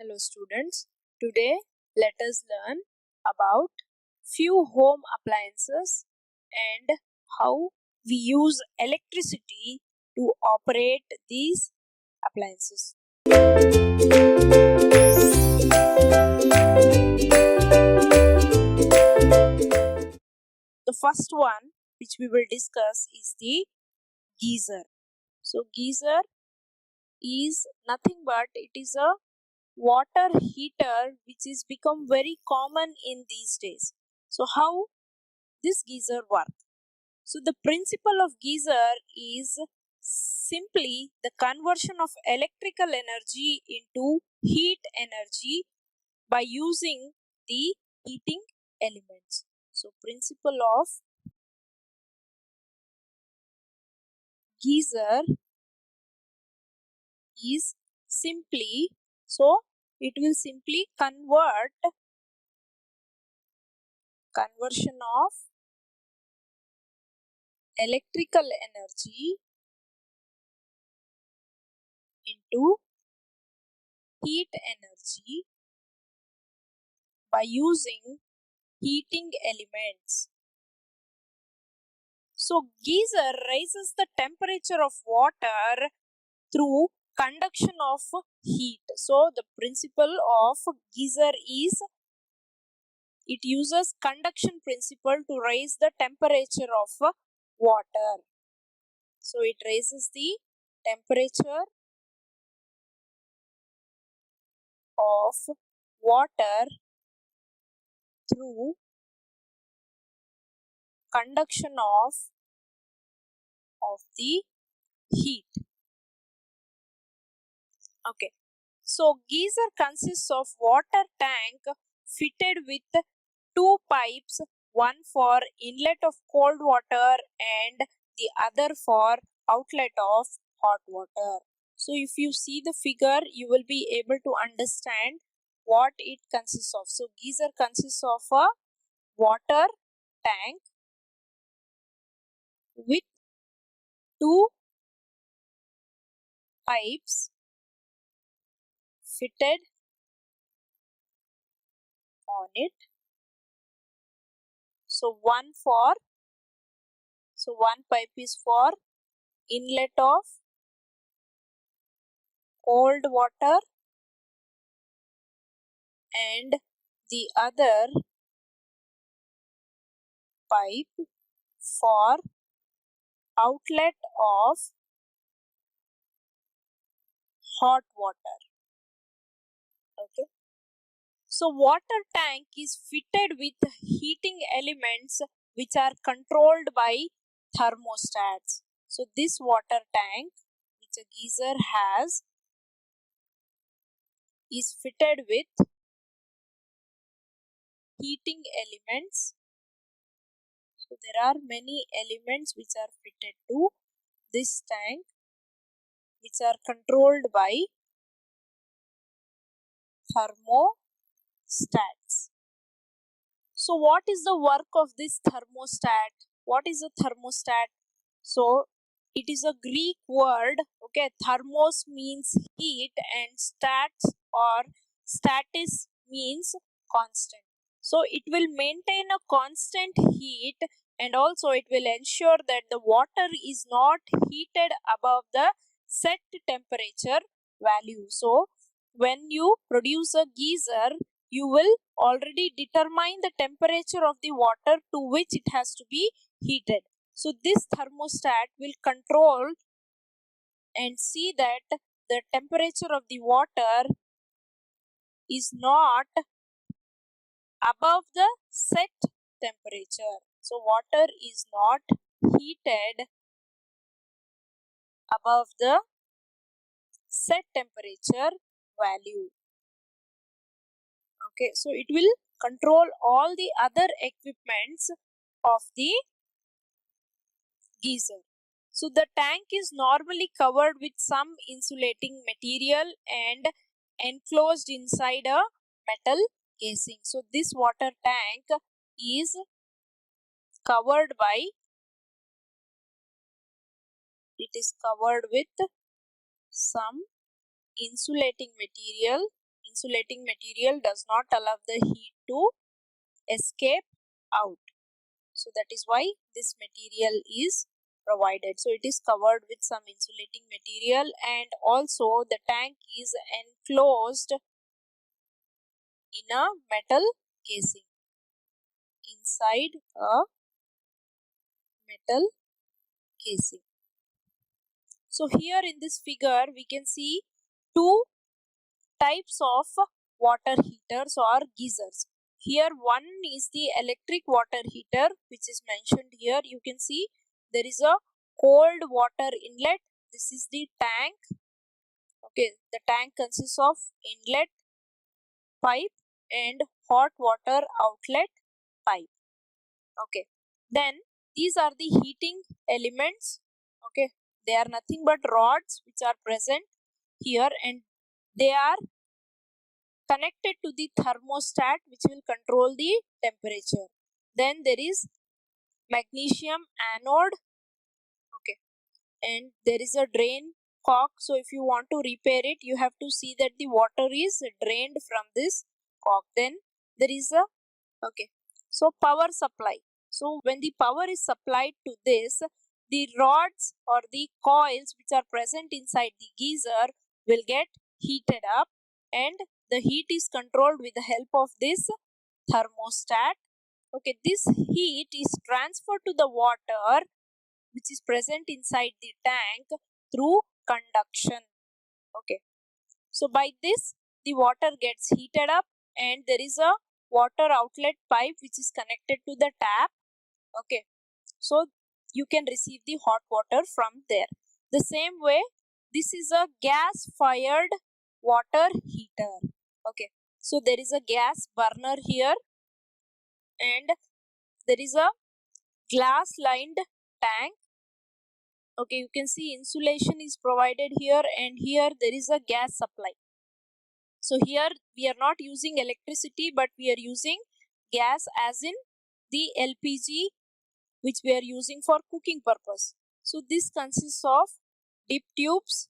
Hello students, today let us learn about few home appliances and how we use electricity to operate these appliances. The first one which we will discuss is the geyser. So geyser is nothing but it is a water heater which is become very common in these days. So how this geyser work? So the principle of geyser is simply the conversion of electrical energy into heat energy by using the heating elements. So principle of geyser is simply, so it will simply conversion of electrical energy into heat energy by using heating elements. So geyser raises the temperature of water through conduction of heat. So the principle of geyser is it uses conduction principle to raise the temperature of water. So it raises the temperature of water through conduction of the heat. Okay. So geyser consists of water tank fitted with two pipes, one for inlet of cold water and the other for outlet of hot water. So if you see the figure, you will be able to understand what it consists of. So geyser consists of a water tank with two pipes fitted on it. So one pipe is for inlet of cold water and the other pipe for outlet of hot water. Okay. So water tank is fitted with heating elements which are controlled by thermostats. So this water tank which a geyser has is fitted with heating elements. So there are many elements which are fitted to this tank which are controlled by thermostats. So what is the work of this thermostat? What is a thermostat? So it is a Greek word. Okay, thermos means heat and stats or status means constant. So it will maintain a constant heat and also it will ensure that the water is not heated above the set temperature value. So when you produce a geyser, you will already determine the temperature of the water to which it has to be heated. So this thermostat will control and see that the temperature of the water is not above the set temperature. So water is not heated above the set temperature value. Okay, so it will control all the other equipments of the geyser. So the tank is normally covered with some insulating material and enclosed inside a metal casing. So this water tank is covered with some insulating material insulating material does not allow the heat to escape out. So that is why this material is provided. So it is covered with some insulating material, and also the tank is enclosed in a metal casing, inside a metal casing. So here in this figure we can see two types of water heaters or geysers. Here one is the electric water heater, which is mentioned here. You can see there is a cold water inlet. This is the tank. Okay, the tank consists of inlet pipe and hot water outlet pipe. Okay, then these are the heating elements. Okay, they are nothing but rods which are present here, and they are connected to the thermostat which will control the temperature. Then there is magnesium anode. Okay, and there is a drain cock. So if you want to repair it, you have to see that the water is drained from this cock. Then there is a so power supply. So when the power is supplied to this, the rods or the coils which are present inside the geyser will get heated up, and the heat is controlled with the help of this thermostat. Okay, this heat is transferred to the water which is present inside the tank through conduction. Okay, so by this the water gets heated up, and there is a water outlet pipe which is connected to the tap. Okay, so you can receive the hot water from there. The same way, this is a gas fired water heater. Okay, so there is a gas burner here, and there is a glass lined tank. Okay, you can see insulation is provided here, and here there is a gas supply. So here we are not using electricity, but we are using gas, as in the LPG which we are using for cooking purpose. So this consists of dip tubes,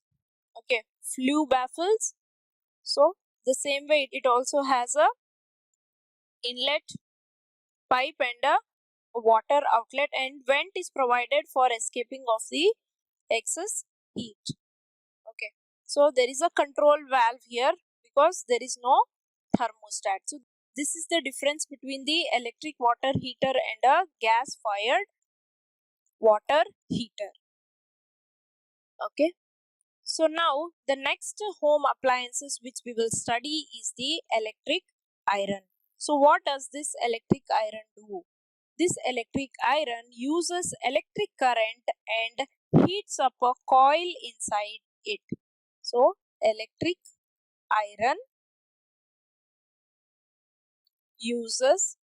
okay, flue baffles. So the same way it also has a inlet pipe and a water outlet, and vent is provided for escaping of the excess heat. Okay, so there is a control valve here because there is no thermostat. So this is the difference between the electric water heater and a gas fired water heater. Okay, so now the next home appliances which we will study is the electric iron. So what does this electric iron do? This electric iron uses electric current and heats up a coil inside it. So electric iron uses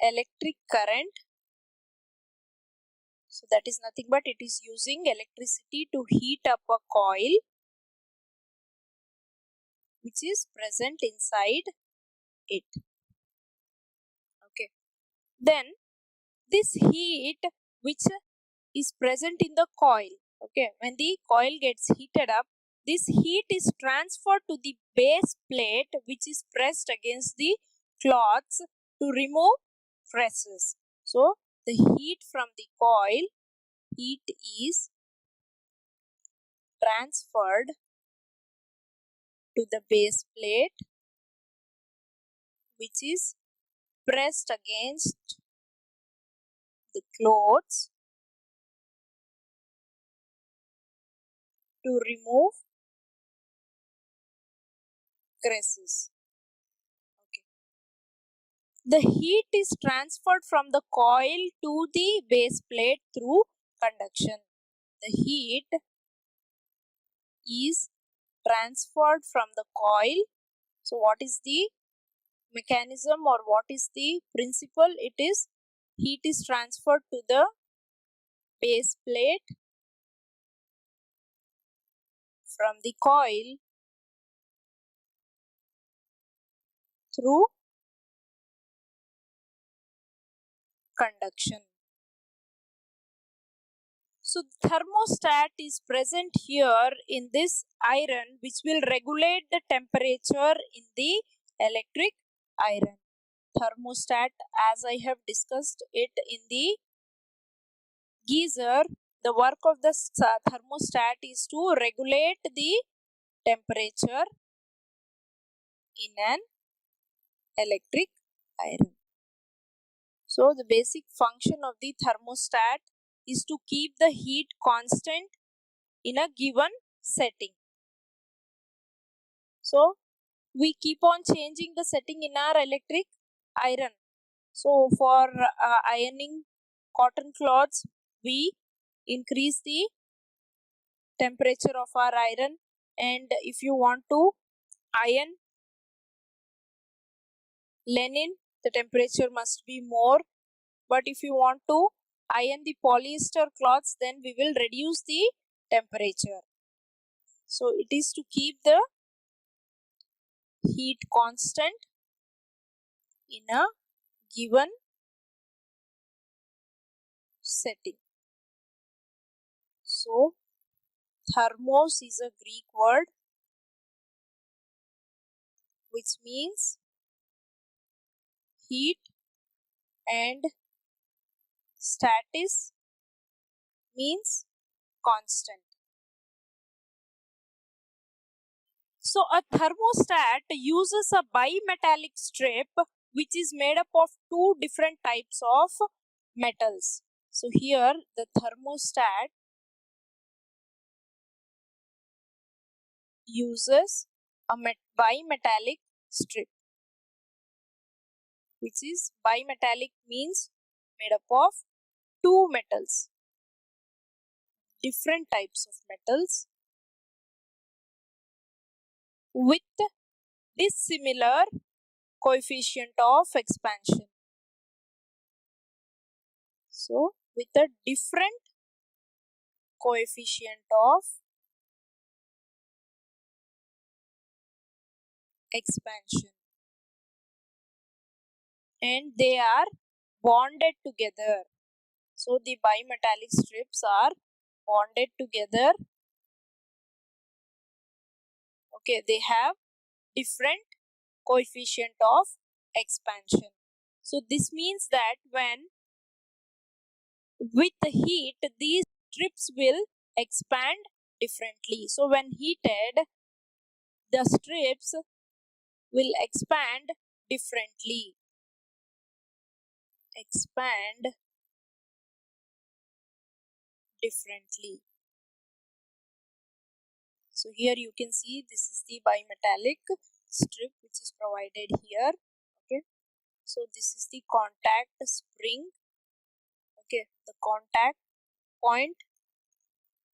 electric current. So that is nothing but it is using electricity to heat up a coil which is present inside it. Okay, then this heat which is present in the coil, okay, when the coil gets heated up, this heat is transferred to the base plate which is pressed against the cloths to remove fresses. So the heat from the coil, heat is transferred to the base plate which is pressed against the clothes to remove creases. Okay. The heat is transferred from the coil to the base plate through conduction. The heat is transferred from the coil. So what is the mechanism or what is the principle? It is heat is transferred to the base plate from the coil through conduction. So thermostat is present here in this iron, which will regulate the temperature in the electric iron. Thermostat, as I have discussed it in the geyser, the work of the thermostat is to regulate the temperature in an electric iron. So the basic function of the thermostat is to keep the heat constant in a given setting. So we keep on changing the setting in our electric iron. So for ironing cotton cloths, we increase the temperature of our iron, and if you want to iron linen, the temperature must be more. But if you want to iron the polyester cloths, then we will reduce the temperature. So it is to keep the heat constant in a given setting. So thermos is a Greek word which means heat, and status means constant. So a thermostat uses a bimetallic strip which is made up of two different types of metals. So here the thermostat uses a bimetallic strip, which is bimetallic means made up of two metals, different types of metals with dissimilar coefficient of expansion. So with a different coefficient of expansion, and they are bonded together. So the bimetallic strips are bonded together. Okay, they have different coefficient of expansion. So this means that when with the heat, these strips will expand differently. So when heated, the strips will expand differently. Expand differently. So here you can see this is the bimetallic strip which is provided here. Okay, so this is the contact spring. Okay, the contact point,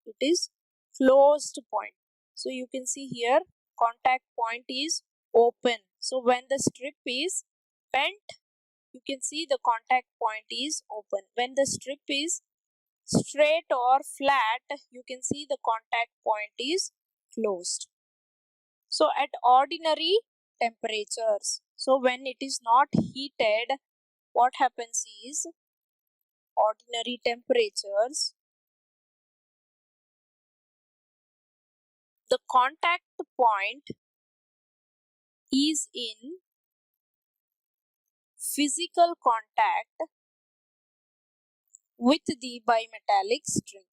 it is closed point. So you can see here contact point is open. So when the strip is bent, you can see the contact point is open. When the strip is straight or flat, you can see the contact point is closed. So at ordinary temperatures, so when it is not heated, what happens is ordinary temperatures, the contact point is in physical contact with the bimetallic strip.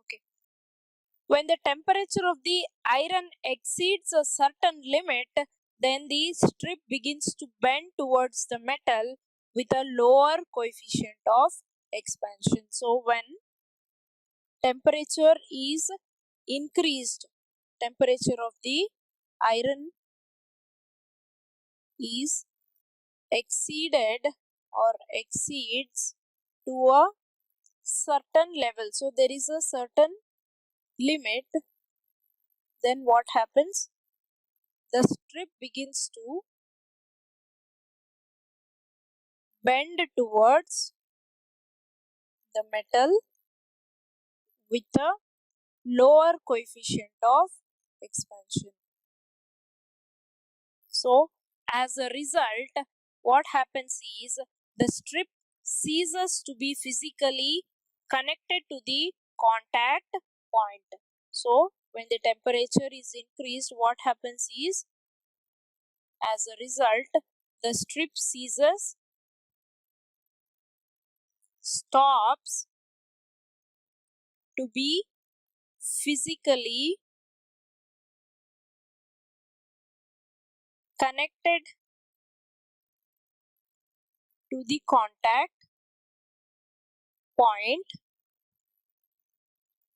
Okay. When the temperature of the iron exceeds a certain limit, then the strip begins to bend towards the metal with a lower coefficient of expansion. So when temperature is increased, temperature of the iron is exceeded or exceeds to a certain level, so there is a certain limit, then what happens? The strip begins to bend towards the metal with a lower coefficient of expansion. So as a result, what happens is the strip ceases to be physically connected to the contact point. So when the temperature is increased, what happens is, as a result, the strip ceases, stops to be physically connected to the contact point,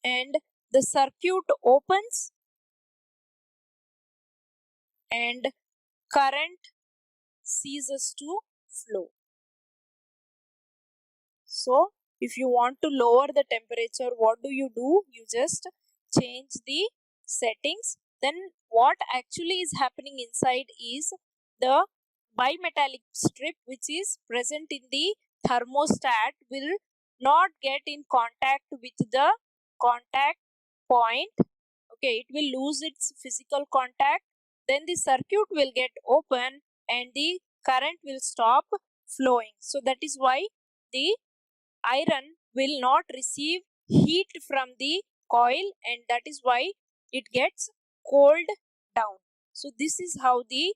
and the circuit opens and current ceases to flow. So if you want to lower the temperature, what do? You just change the settings. Then what actually is happening inside is the bimetallic strip which is present in the thermostat will not get in contact with the contact point. Okay, it will lose its physical contact. Then the circuit will get open and the current will stop flowing. So that is why the iron will not receive heat from the coil, and that is why it gets cooled down. So this is how the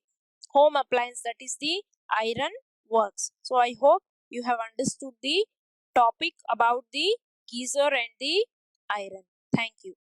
home appliance, that is the iron, works. So I hope you have understood the topic about the geyser and the iron. Thank you.